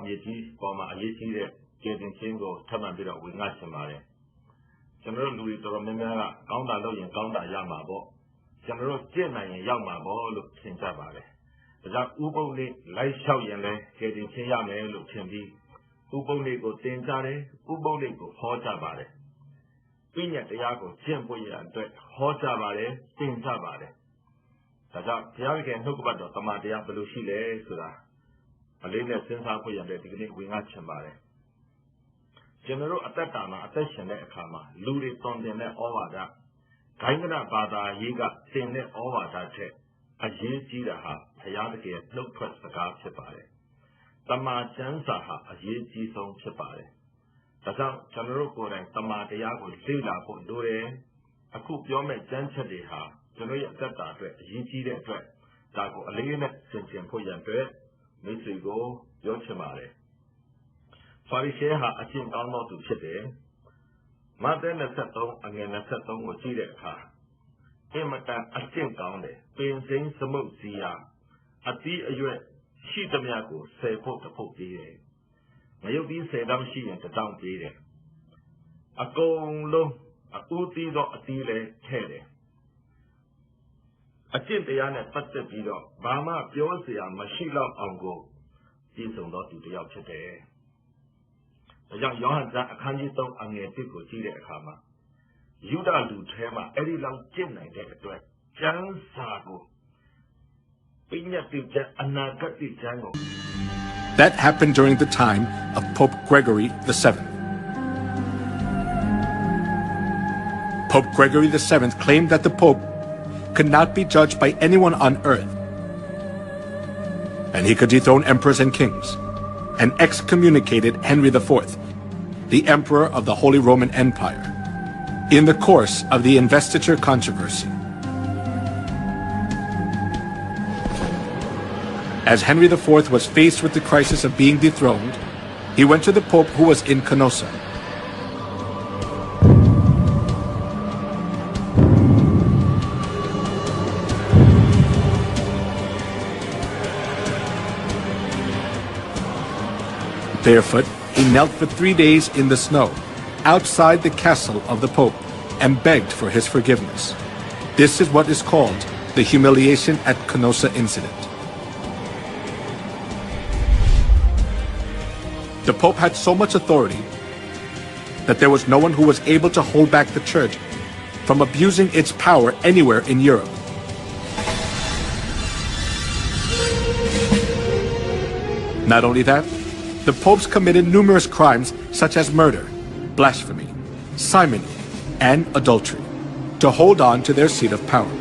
မြေကြီးပေါ်မှာအရေးကြီးတဲ့ကယ်တင်ခြင်းကိုထပ်မံပြီးတော့ဝင်ငှချင်ပါတယ်ကျွန်တော်တို့လူတွေတော်တော်များများကကောင်းတာလုပ်ရင်ကောင်းတာရမှာပေါ့ကျွန်တော်တို့ကြင့်နိုင်ရင်ရောက်မှာပေါ့လို့ထင်ကြပါတယ်ဒါကြောင့်ဥပုံလေးလိုက်လျှောက်ရင်လည်းကယ်တင်ခြင်းရမယ်လို့ထင်ပြီးဥပုံလေးကိုတင်ကြတယ်ဥပုံလေးကိုဟောကြပါတယ်ပြည့်ညတ်တရားကိုကျင့်ဖို့ရအတွက်ဟောကြပါတယ်တင်ကြပါတယ်ဒါကြောင့်ဘုရားရှင်နှုတ်ကပတ်တော်တမန်တရားဘယ်လိုရှိလဲဆိုတာအလေးနဲ့စဉ်းစားဖို့ရတဲ့ဒီကနေ့ဝင်ငှချင်ပါတယ်ကျွန်တော်တို့အသက်တာမှာအသက်ရှင်တဲ့အခါမှာလူတွေတွန်တင်တဲ့ဩဝါဒဂိုင်းကနဘာသာရေးကတင်တဲ့ဩဝါဒထက်အရေးကြီးတာဟာဘုရားတကယ်နှုတ်ထွက်စကားဖြစ်ပါတယ်တမန်ကျမ်းစာဟာအရေးကြီးဆုံးဖြစ်ပါတယ်ဒါကြောင့်ကျွန်တော်တို့ကိုယ်တိုင်တမန်တရားကိုလေ့လာဖို့လိုတယ်အခုပြောမယ့်ကျမ်းချက်တွေဟာကျွန်တော်ရဲ့အသက်တာအတွက်အရေးကြီးတဲ့အတွက်ဒါကိုအလေးနဲ့သင်ကျင်ဖို့ရန်အတွက်မိတ်ဆွေကိုပြောချင်ပါတယ်ဖာရိရှဲဟာအကျင့်ကောင်းသောသူဖြစ်တယ်မဿဲ23အငယ်23ကိုကြည့်တဲ့အခါအင်မတန်အကျင့်ကောင်းတယ်ပင်စိမ်းစမုတ်စီယာအသီးအရွက်ရှိသမျှကိုဆယ်ဖို့တစ်ဖို့ပေးတယ်ငရုတ်သီး10တောင်းရှိရင်1တောင်းပေးတယ်အကုန်လုံးအဦးသီးသောအသီးလည်းထည့်တယ်အကျင့်တရားနဲ့ပတ်သက်ပြီးတော့ဘာမှပြောစရာမရှိတော့အောင်ကိုပြည့်စုံသောသူတစ်ယောက်ဖြစ်တယ်ဒါကြောင့်ယောဟန်ကျမ်းအခန်းကြီး3အငယ်1ကိုကြည့်တဲ့အခါမှာယုဒလူထဲမှာအဲ့ဒီလောက်ကျင့်နိုင်တဲ့အတွက်ကျမ်းစာကိုပညတ်တိကျမ်းအနာဂတ်ကျမ်းကို That happened during the time of Pope Gregory VII. Pope Gregory VII claimed that the Pope could not be judged by anyone on earth, and he could dethrone emperors and kings, and excommunicated Henry IV, the Emperor of the Holy Roman Empire, in the course of the investiture controversy. As Henry IV was faced with the crisis of being dethroned, he went to the Pope who was in Canossa. Barefoot, he knelt for 3 days in the snow, outside the castle of the Pope, and begged for his forgiveness. This is what is called the humiliation at Canossa incident. The Pope had so much authority that there was no one who was able to hold back the Church from abusing its power anywhere in Europe. Not only that, the popes committed numerous crimes such as murder, blasphemy, simony, and adultery to hold on to their seat of power.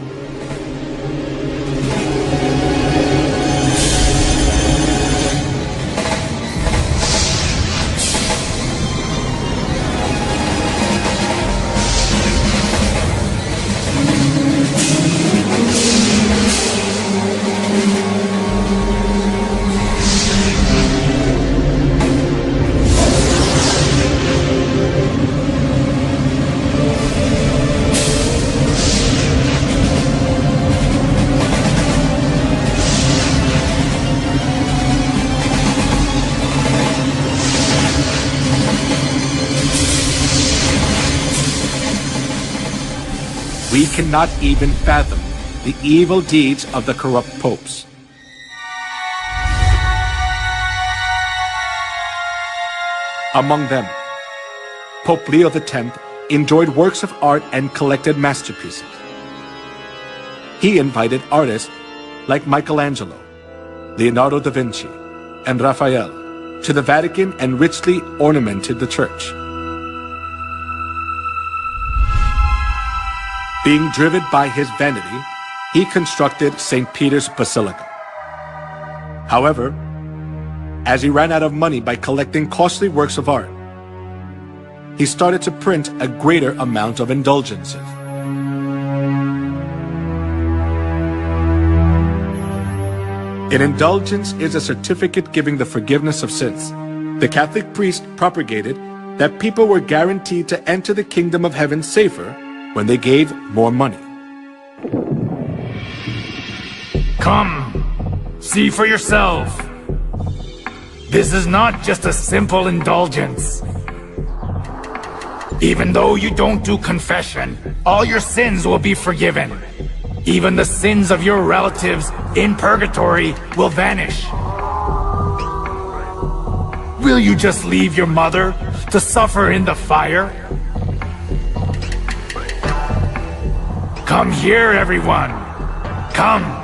We cannot even fathom the evil deeds of the corrupt popes. Among them, Pope Leo X enjoyed works of art and collected masterpieces. He invited artists like Michelangelo, Leonardo da Vinci, and Raphael to the Vatican and richly ornamented the church. Being driven by his vanity, he constructed St. Peter's Basilica. However, as he ran out of money by collecting costly works of art, he started to print a greater amount of indulgences. An indulgence is a certificate giving the forgiveness of sins. The Catholic priest propagated that people were guaranteed to enter the kingdom of heaven safer when they gave more money. Come, see for yourself. This is not just a simple indulgence. Even though you don't do confession, all your sins will be forgiven. Even the sins of your relatives in purgatory will vanish. Will you just leave your mother to suffer in the fire? Come here, everyone. Come.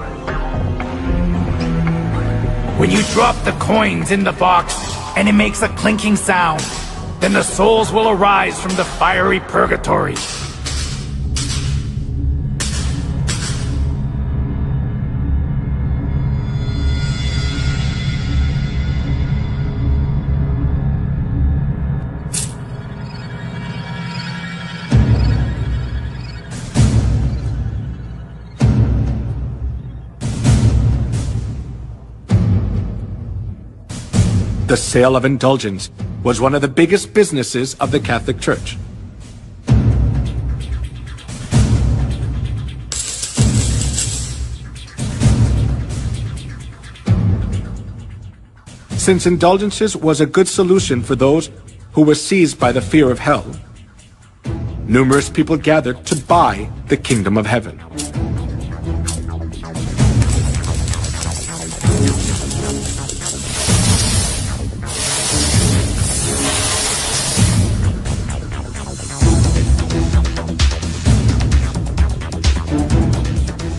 When you drop the coins in the box and it makes a clinking sound, then the souls will arise from the fiery purgatory. The sale of indulgence was one of the biggest businesses of the Catholic Church. Since indulgences was a good solution for those who were seized by the fear of hell, numerous people gathered to buy the kingdom of heaven.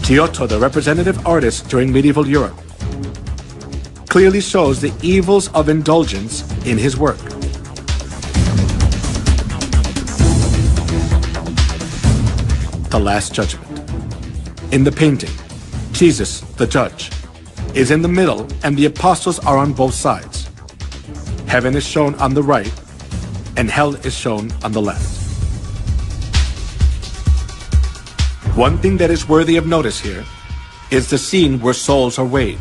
Giotto, the representative artist during medieval Europe, clearly shows the evils of indulgence in his work. The Last Judgment. In the painting, Jesus, the judge, is in the middle and the apostles are on both sides. Heaven is shown on the right and hell is shown on the left. One thing that is worthy of notice here is the scene where souls are weighed.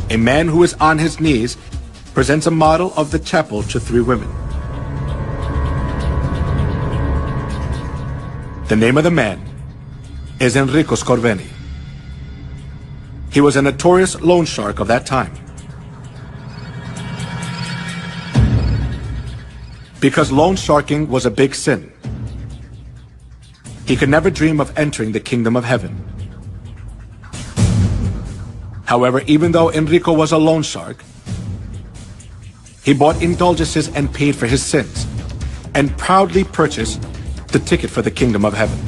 A man who is on his knees presents a model of the chapel to three women. The name of the man is Enrico Scorveni. He was a notorious loan shark of that time. Because loan sharking was a big sin, he could never dream of entering the kingdom of heaven. However, even though Enrico was a loan shark, he bought indulgences and paid for his sins, and proudly purchased the ticket for the kingdom of heaven.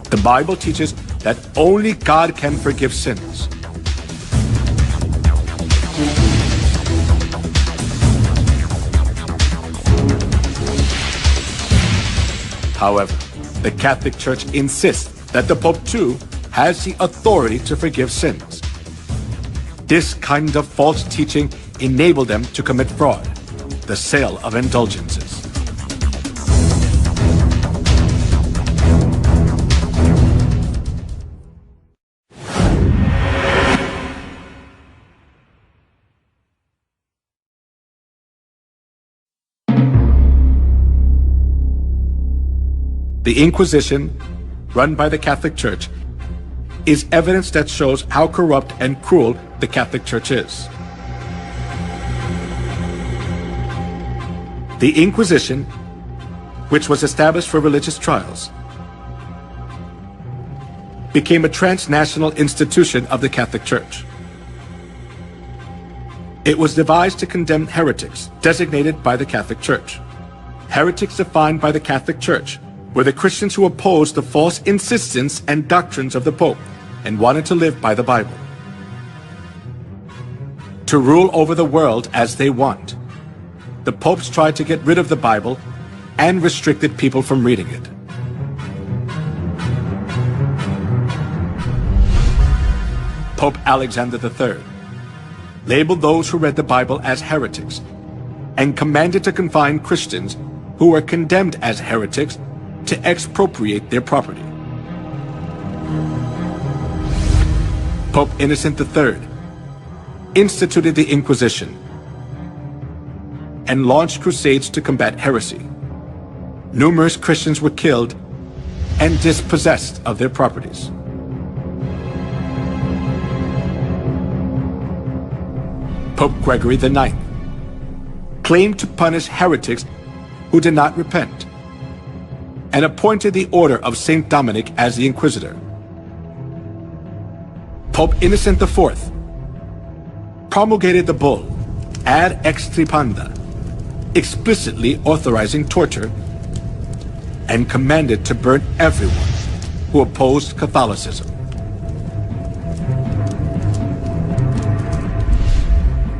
The Bible teaches that only God can forgive sins. However, the Catholic Church insists that the Pope too has the authority to forgive sins. This kind of false teaching enabled them to commit fraud, the sale of indulgences. The Inquisition, run by the Catholic Church, is evidence that shows how corrupt and cruel the Catholic Church is. The Inquisition, which was established for religious trials, became a transnational institution of the Catholic Church. It was devised to condemn heretics designated by the Catholic Church. Heretics defined by the Catholic Church were the Christians who opposed the false insistence and doctrines of the Pope and wanted to live by the Bible, to rule over the world as they want. The popes tried to get rid of the Bible and restricted people from reading it. Pope Alexander III labeled those who read the Bible as heretics and commanded to confine Christians who were condemned as heretics to expropriate their property. Pope Innocent III instituted the Inquisition and launched crusades to combat heresy. Numerous Christians were killed and dispossessed of their properties. Pope Gregory IX claimed to punish heretics who did not repent, and appointed the Order of St. Dominic as the Inquisitor. Pope Innocent IV promulgated the bull Ad Extirpanda, explicitly authorizing torture, and commanded to burn everyone who opposed Catholicism.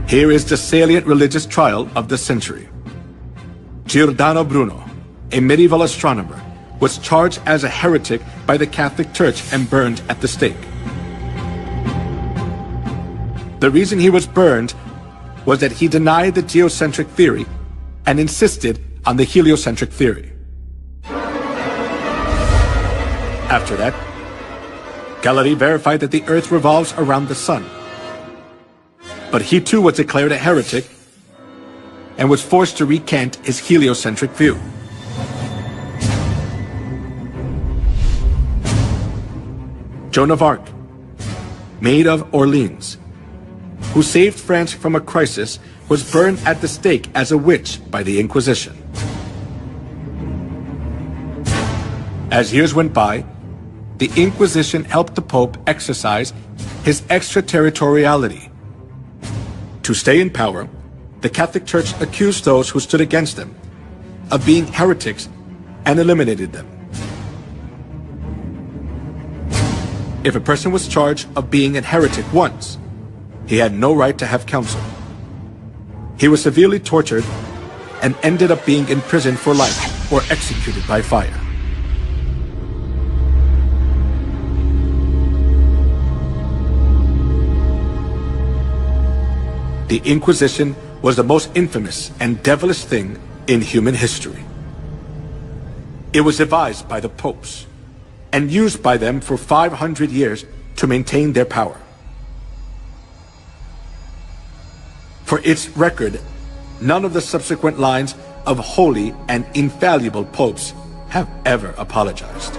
Here is the salient religious trial of the century. Giordano Bruno, a medieval astronomer, was charged as a heretic by the Catholic Church and burned at the stake. The reason he was burned was that he denied the geocentric theory and insisted on the heliocentric theory. After that, Galilei verified that the Earth revolves around the Sun. But he too was declared a heretic and was forced to recant his heliocentric view. Joan of Arc, Maid of Orleans, who saved France from a crisis, was burned at the stake as a witch by the Inquisition. As years went by, the Inquisition helped the Pope exercise his extraterritoriality. To stay in power, the Catholic Church accused those who stood against them of being heretics and eliminated them. If a person was charged of being a heretic once, he had no right to have counsel. He was severely tortured and ended up being imprisoned for life or executed by fire. The Inquisition was the most infamous and devilish thing in human history. It was devised by the popes and used by them for 500 years to maintain their power. For its record, none of the subsequent lines of holy and infallible popes have ever apologized.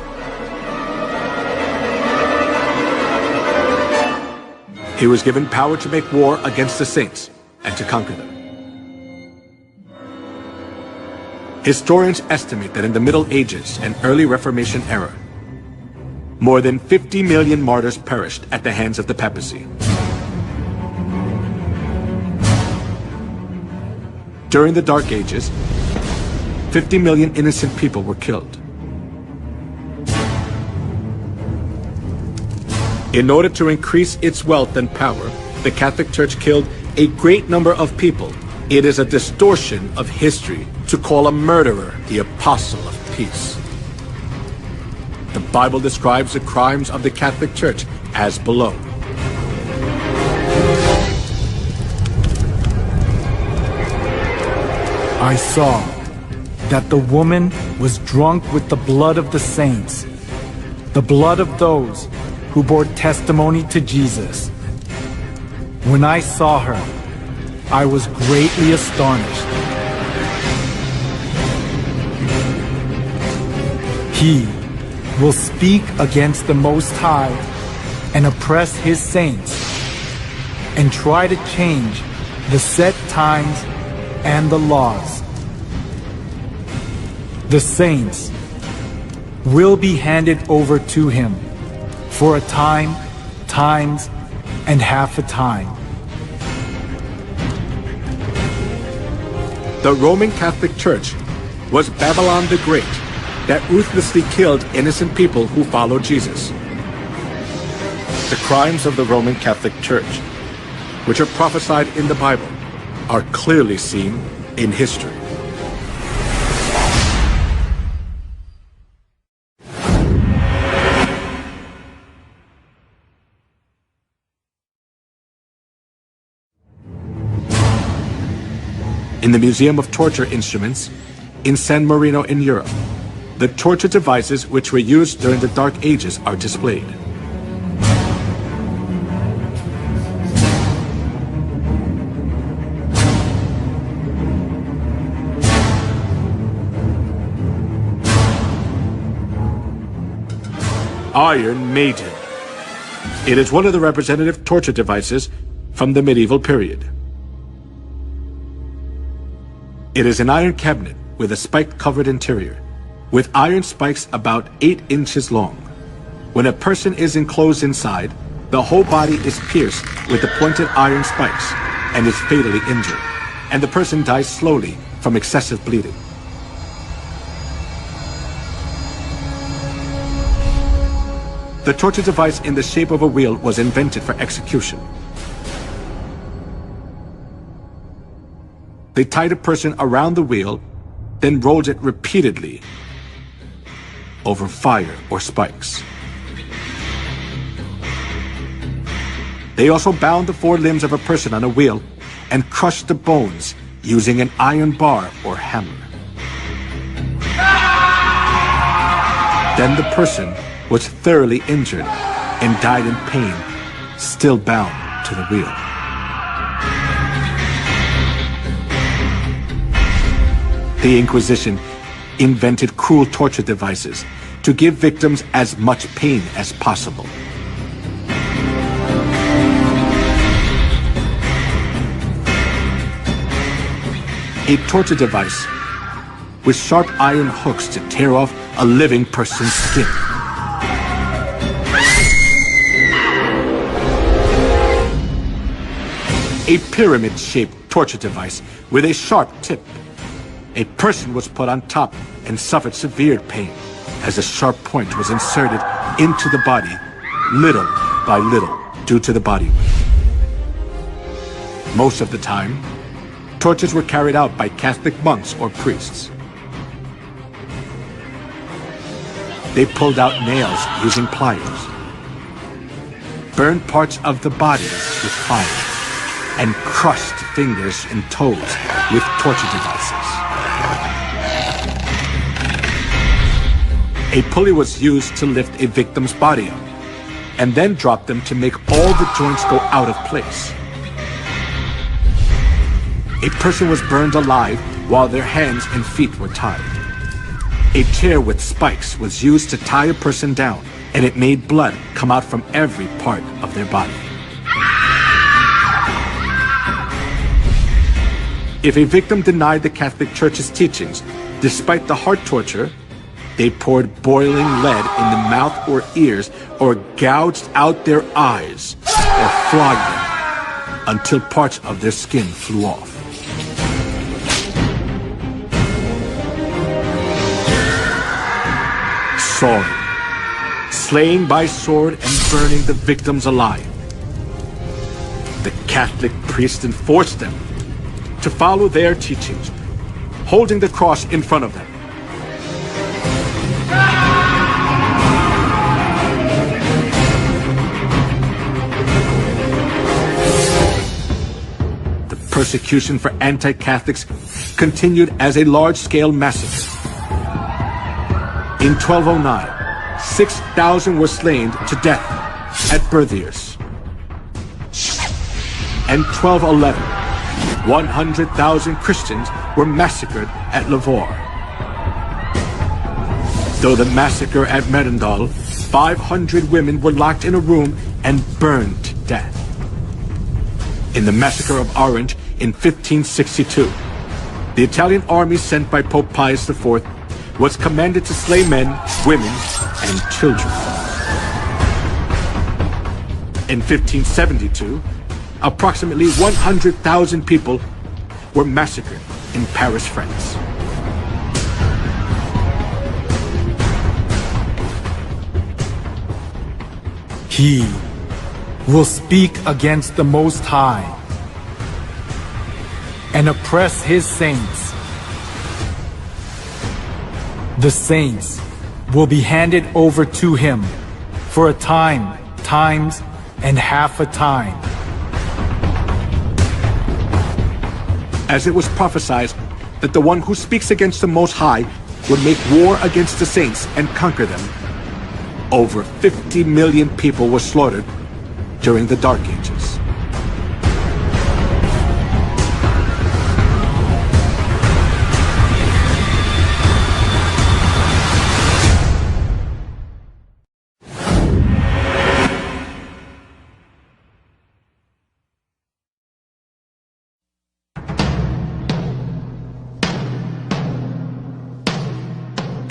He was given power to make war against the saints and to conquer them. Historians estimate that in the Middle Ages and early Reformation era, more than 50 million martyrs perished at the hands of the papacy. During the Dark Ages, 50 million innocent people were killed. In order to increase its wealth and power, the Catholic Church killed a great number of people. It is a distortion of history to call a murderer the apostle of peace. The Bible describes the crimes of the Catholic Church as below. I saw that the woman was drunk with the blood of the saints, the blood of those who bore testimony to Jesus. When I saw her, I was greatly astonished. He will speak against the Most High and oppress his saints and try to change the set times and the laws. The saints will be handed over to him for a time, times, and half a time. The Roman Catholic Church was Babylon the Great that ruthlessly killed innocent people who followed Jesus. The crimes of the Roman Catholic Church, which are prophesied in the Bible, are clearly seen in history. In the Museum of Torture Instruments in San Marino in Europe, the torture devices which were used during the Dark Ages are displayed. Iron Maiden. It is one of the representative torture devices from the medieval period. It is an iron cabinet with a spike-covered interior, with iron spikes about 8 inches long. When a person is enclosed inside, the whole body is pierced with the pointed iron spikes and is fatally injured, and the person dies slowly from excessive bleeding. The torture device in the shape of a wheel was invented for execution. They tied a person around the wheel, then rolled it repeatedly over fire or spikes. They also bound the 4 limbs of a person on a wheel and crushed the bones using an iron bar or hammer. Then the person was thoroughly injured and died in pain, still bound to the wheel. The Inquisition invented cruel torture devices to give victims as much pain as possible. A torture device with sharp iron hooks to tear off a living person's skin. A pyramid-shaped torture device with a sharp tip. A person was put on top and suffered severe pain as a sharp point was inserted into the body little by little due to the body weight. Most of the time, tortures were carried out by Catholic monks or priests. They pulled out nails using pliers, burned parts of the body with fire, and crushed fingers and toes with torture devices. A pulley was used to lift a victim's body up, and then drop them to make all the joints go out of place. A person was burned alive while their hands and feet were tied. A chair with spikes was used to tie a person down, and it made blood come out from every part of their body. If a victim denied the Catholic Church's teachings, despite the heart torture, they poured boiling lead in the mouth or ears, or gouged out their eyes, or flogged them until parts of their skin flew off. Sawing, slaying by sword and burning the victims alive. The Catholic priests enforced them to follow their teachings, holding the cross in front of them. The persecution for anti-Catholics continued as a large-scale massacre. In 1209, 6,000 were slain to death at Berthiers. And 1211, 100,000 Christians were massacred at Lavaur. Though the massacre at Merindol, 500 women were locked in a room and burned to death. In the massacre of Orange in 1562, the Italian army sent by Pope Pius IV was commanded to slay men, women, and children. In 1572, approximately 100,000 people were massacred in Paris, France. He will speak against the Most High and oppress his saints. The saints will be handed over to him for a time, times, and half a time. As it was prophesied that the one who speaks against the Most High would make war against the saints and conquer them, over 50 million people were slaughtered during the Dark Ages.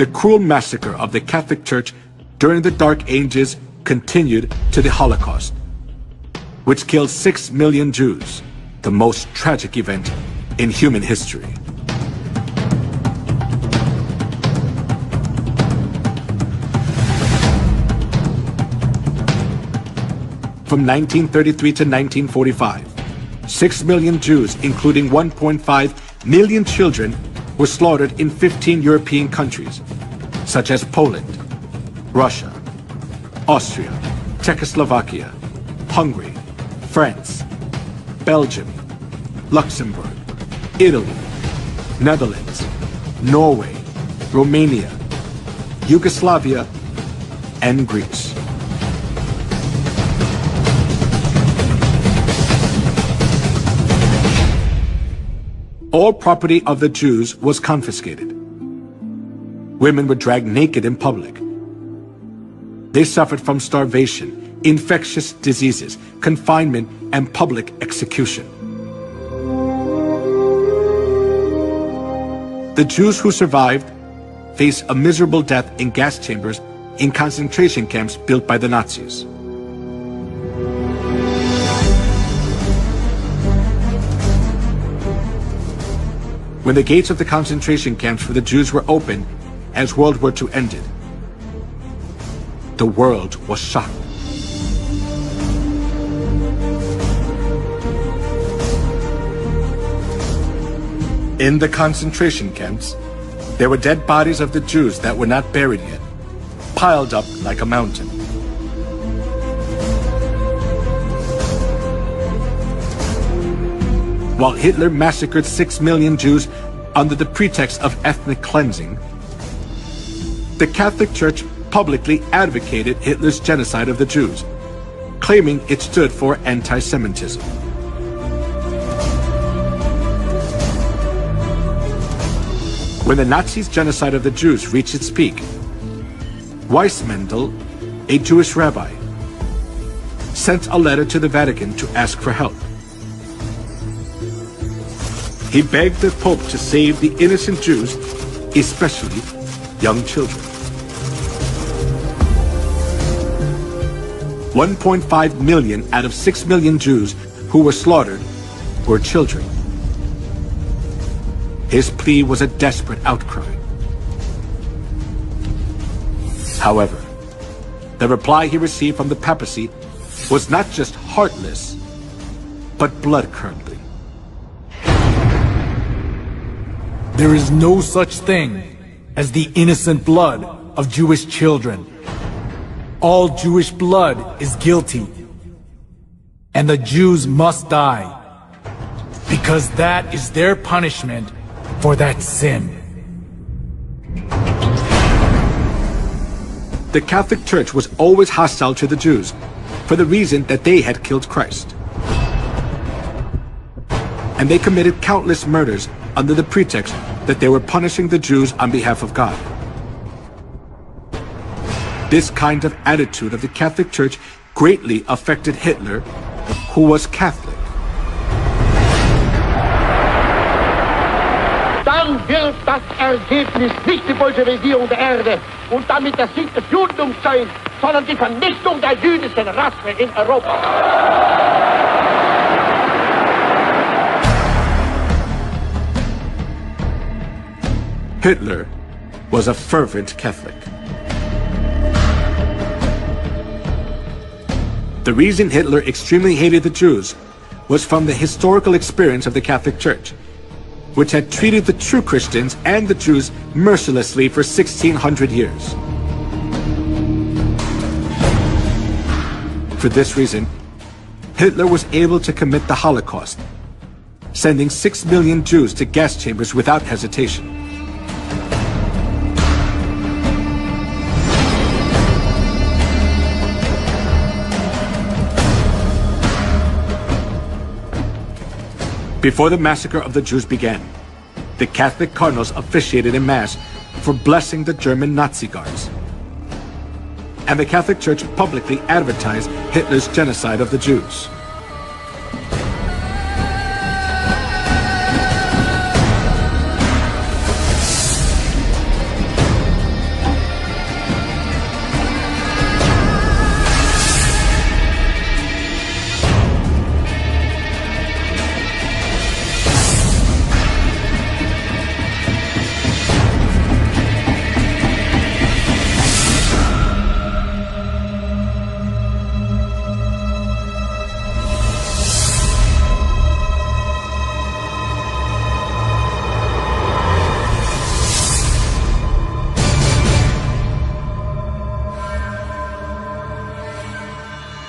The cruel massacre of the Catholic Church during the Dark Ages continued to the Holocaust, which killed 6 million Jews, the most tragic event in human history. From 1933 to 1945, 6 million Jews, including 1.5 million children, were slaughtered in 15 European countries, such as Poland, Russia, Austria, Czechoslovakia, Hungary, France, Belgium, Luxembourg, Italy, Netherlands, Norway, Romania, Yugoslavia, and Greece. All property of the Jews was confiscated. Women were dragged naked in public. They suffered from starvation, infectious diseases, confinement, and public execution. The Jews who survived faced a miserable death in gas chambers in concentration camps built by the Nazis. When the gates of the concentration camps for the Jews were opened as World War II ended, the world was shocked. In the concentration camps, there were dead bodies of the Jews that were not buried yet, piled up like a mountain. While Hitler massacred 6 million Jews under the pretext of ethnic cleansing, the Catholic Church publicly advocated Hitler's genocide of the Jews, claiming it stood for anti-Semitism. When the Nazis' genocide of the Jews reached its peak, Weissmandl, a Jewish rabbi, sent a letter to the Vatican to ask for help. He begged the Pope to save the innocent Jews, especially young children. 1.5 million out of 6 million Jews who were slaughtered were children. His plea was a desperate outcry. However, the reply he received from the papacy was not just heartless, but blood-curdling. There is no such thing as the innocent blood of Jewish children. All Jewish blood is guilty, and the Jews must die, because that is their punishment for that sin. The Catholic Church was always hostile to the Jews for the reason that they had killed Christ. And they committed countless murders under the pretext that they were punishing the Jews on behalf of God. This kind of attitude of the Catholic Church greatly affected Hitler, who was Catholic. Dann wird das Ergebnis nicht die Bolschewisierung der Erde und damit der Sieg des Judentums sein, sondern die Vernichtung der jüdischen Rasse in Europa. Hitler was a fervent Catholic. The reason Hitler extremely hated the Jews was from the historical experience of the Catholic Church, which had treated the true Christians and the Jews mercilessly for 1600 years. For this reason, Hitler was able to commit the Holocaust, sending 6 million Jews to gas chambers without hesitation. Before the massacre of the Jews began, the Catholic cardinals officiated in Mass for blessing the German Nazi guards. And the Catholic Church publicly advertised Hitler's genocide of the Jews.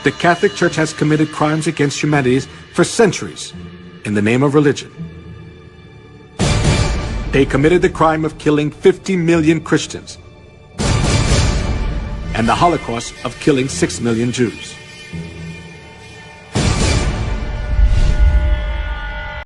the Catholic Church has committed crimes against humanity for centuries in the name of religion. They committed the crime of killing 50 million Christians and the Holocaust of killing 6 million Jews.